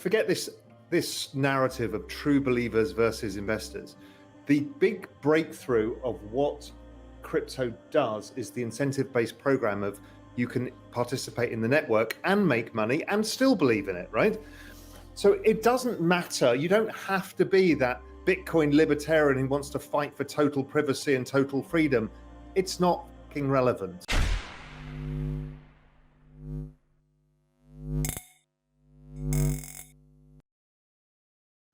forget this narrative of true believers versus investors. The big breakthrough of what crypto does is the incentive-based program of you can participate in the network and make money and still believe in it, right? So it doesn't matter. You don't have to be that Bitcoin libertarian who wants to fight for total privacy and total freedom. It's not fucking relevant.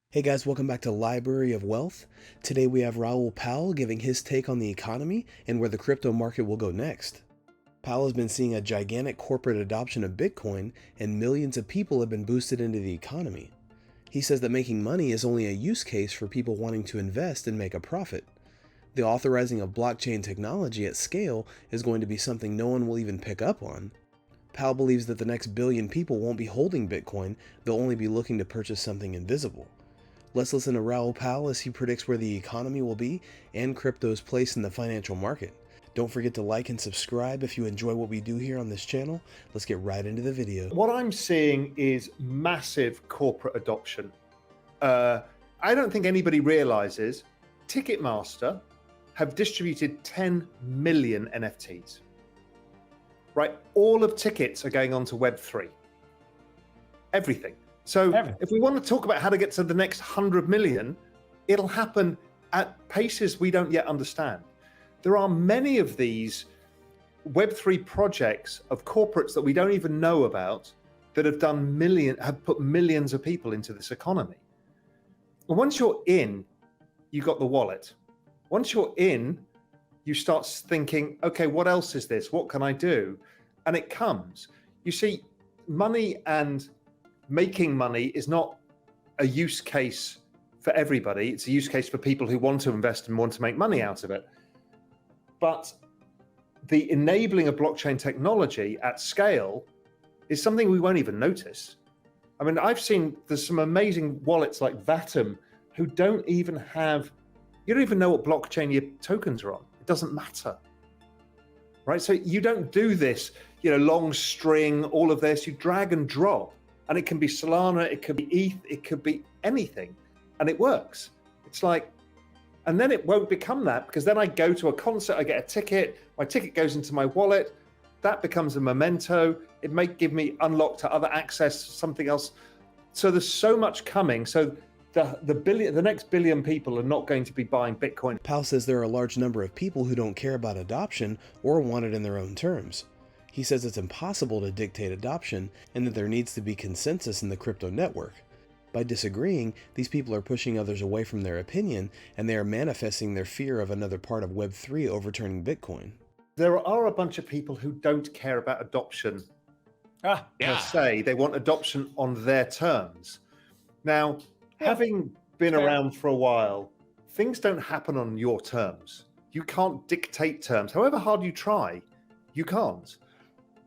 Hey guys, welcome back to Library of Wealth. Today we have Raoul giving his take on the economy and where the crypto market will go next. Powell has been seeing a gigantic corporate adoption of Bitcoin, and millions of people have been boosted into the economy. He says that making money is only a use case for people wanting to invest and make a profit. The authorizing of blockchain technology at scale is going to be something no one will even pick up on. Powell believes that the next billion people won't be holding Bitcoin, they'll only be looking to purchase something invisible. Let's listen to Raoul Powell as he predicts where the economy will be and crypto's place in the financial market. Don't forget to like and subscribe if you enjoy what we do here on this channel. Let's get right into the video. What I'm seeing is massive corporate adoption. I don't think anybody realizes Ticketmaster have distributed 10 million NFTs. Right? All of tickets are going on to Web3. Everything. So if we want to talk about how to get to the next 100 million, it'll happen at paces we don't yet understand. There are many of these Web3 projects of corporates that we don't even know about that have put millions of people into this economy. And once you're in, you've got the wallet. Once you're in, you start thinking, okay, what else is this? What can I do? And it comes. You see, money and making money is not a use case for everybody. It's a use case for people who want to invest and want to make money out of it. But the enabling of blockchain technology at scale is something we won't even notice. I mean, there's some amazing wallets like Vatum who you don't even know what blockchain your tokens are on. It doesn't matter, right? So you don't do this, long string, all of this, you drag and drop, and it can be Solana, it could be ETH, it could be anything, and it works. It's like, and then it won't become that, because then I go to a concert, I get a ticket, my ticket goes into my wallet, that becomes a memento, it may give me unlock to other access, something else. So there's so much coming. So the next billion people are not going to be buying Bitcoin. Powell says there are a large number of people who don't care about adoption or want it in their own terms. He says it's impossible to dictate adoption and that there needs to be consensus in the crypto network. By disagreeing, these people are pushing others away from their opinion, and they are manifesting their fear of another part of Web3 overturning Bitcoin. There are a bunch of people who don't care about adoption per se. They want adoption on their terms. Now, having been around for a while, things don't happen on your terms. You can't dictate terms. However hard you try, you can't.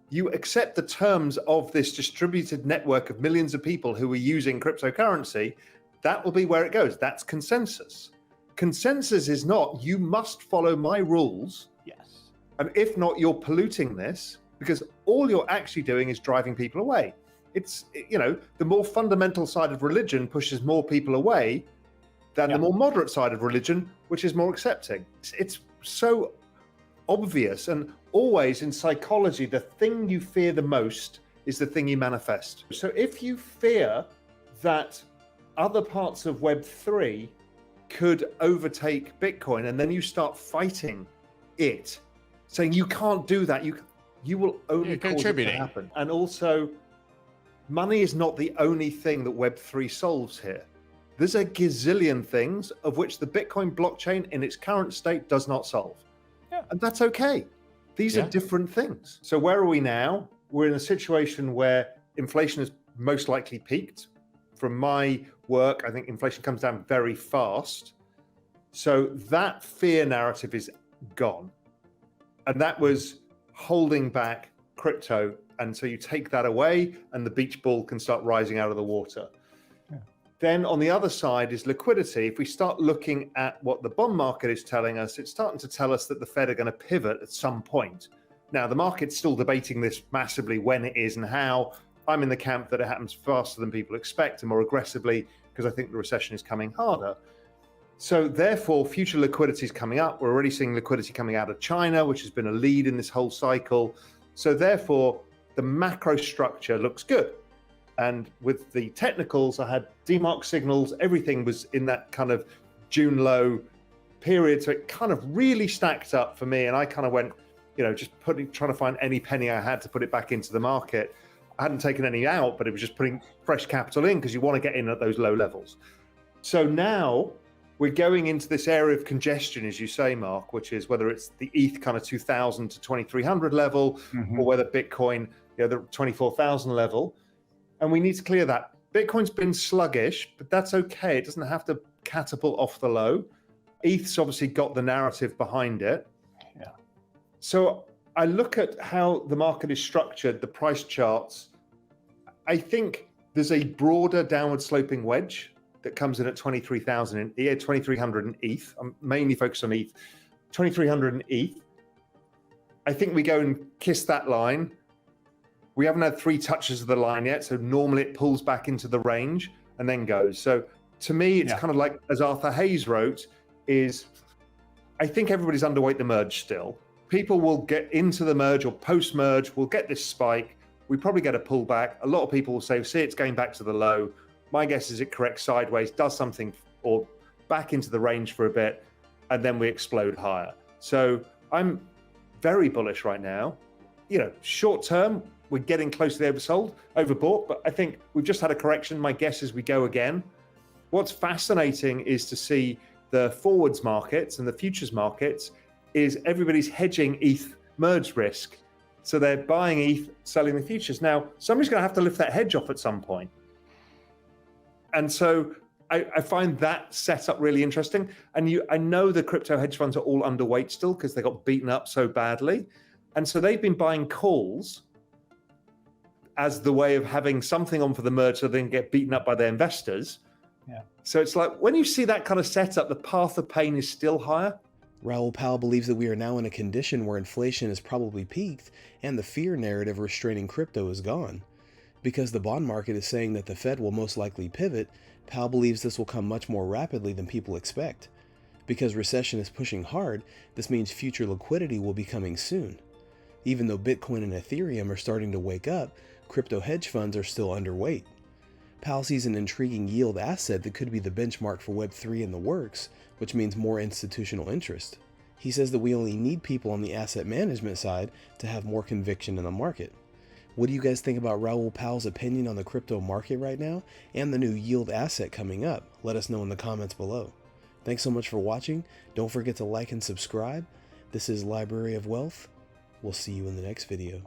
You accept the terms of this distributed network of millions of people who are using cryptocurrency. That will be where it goes. That's consensus. Consensus is not, you must follow my rules. Yes. And if not, you're polluting this, because all you're actually doing is driving people away. It's, the more fundamental side of religion pushes more people away than the more moderate side of religion, which is more accepting. It's so obvious. And always in psychology, the thing you fear the most is the thing you manifest. So if you fear that other parts of Web3 could overtake Bitcoin, and then you start fighting it, saying you can't do that, you will only cause it to happen. And also, money is not the only thing that Web3 solves here. There's a gazillion things of which the Bitcoin blockchain in its current state does not solve. And that's okay. These are different things. So where are we now? We're in a situation where inflation has most likely peaked. From my work, I think inflation comes down very fast. So that fear narrative is gone. And that was holding back crypto. And so you take that away and the beach ball can start rising out of the water. Then on the other side is liquidity. If we start looking at what the bond market is telling us, it's starting to tell us that the Fed are going to pivot at some point. Now, the market's still debating this massively, when it is and how. I'm in the camp that it happens faster than people expect and more aggressively, because I think the recession is coming harder. So therefore, future liquidity is coming up. We're already seeing liquidity coming out of China, which has been a lead in this whole cycle. So therefore, the macro structure looks good. And with the technicals, I had demarc signals, everything was in that kind of June low period. So it kind of really stacked up for me. And I kind of went, just trying to find any penny I had to put it back into the market. I hadn't taken any out, but it was just putting fresh capital in because you want to get in at those low levels. So now we're going into this area of congestion, as you say, Mark, which is whether it's the ETH kind of 2,000 to 2,300 level, or whether Bitcoin, the 24,000 level. And we need to clear that. Bitcoin's been sluggish, but that's okay. It doesn't have to catapult off the low. ETH's obviously got the narrative behind it. Yeah. So I look at how the market is structured, the price charts. I think there's a broader downward sloping wedge that comes in at 23,000 in 2,300 in ETH. I'm mainly focused on ETH. 2,300 in ETH. I think we go and kiss that line. We haven't had 3 touches of the line yet, so normally it pulls back into the range and then goes. So to me, it's kind of like, as Arthur Hayes wrote, is I think everybody's underweight the merge still. People will get into the merge or post-merge, we'll get this spike. We probably get a pullback. A lot of people will say, see, it's going back to the low. My guess is it corrects sideways, does something, or back into the range for a bit, and then we explode higher. So I'm very bullish right now. Short term, we're getting close to the overbought, but I think we've just had a correction. My guess is we go again. What's fascinating is to see the forwards markets and the futures markets is everybody's hedging ETH merge risk. So they're buying ETH, selling the futures. Now, somebody's going to have to lift that hedge off at some point. And so I find that setup really interesting. And I know the crypto hedge funds are all underweight still because they got beaten up so badly. And so they've been buying calls as the way of having something on for the merge so they can get beaten up by their investors. Yeah. So it's like when you see that kind of setup, the path of pain is still higher. Raoul Pal believes that we are now in a condition where inflation has probably peaked and the fear narrative restraining crypto is gone. Because the bond market is saying that the Fed will most likely pivot, Pal believes this will come much more rapidly than people expect. Because recession is pushing hard, this means future liquidity will be coming soon. Even though Bitcoin and Ethereum are starting to wake up, crypto hedge funds are still underweight. Pal sees an intriguing yield asset that could be the benchmark for Web3 in the works, which means more institutional interest. He says that we only need people on the asset management side to have more conviction in the market. What do you guys think about Raoul Pal's opinion on the crypto market right now and the new yield asset coming up? Let us know in the comments below. Thanks so much for watching. Don't forget to like and subscribe. This is Library of Wealth. We'll see you in the next video.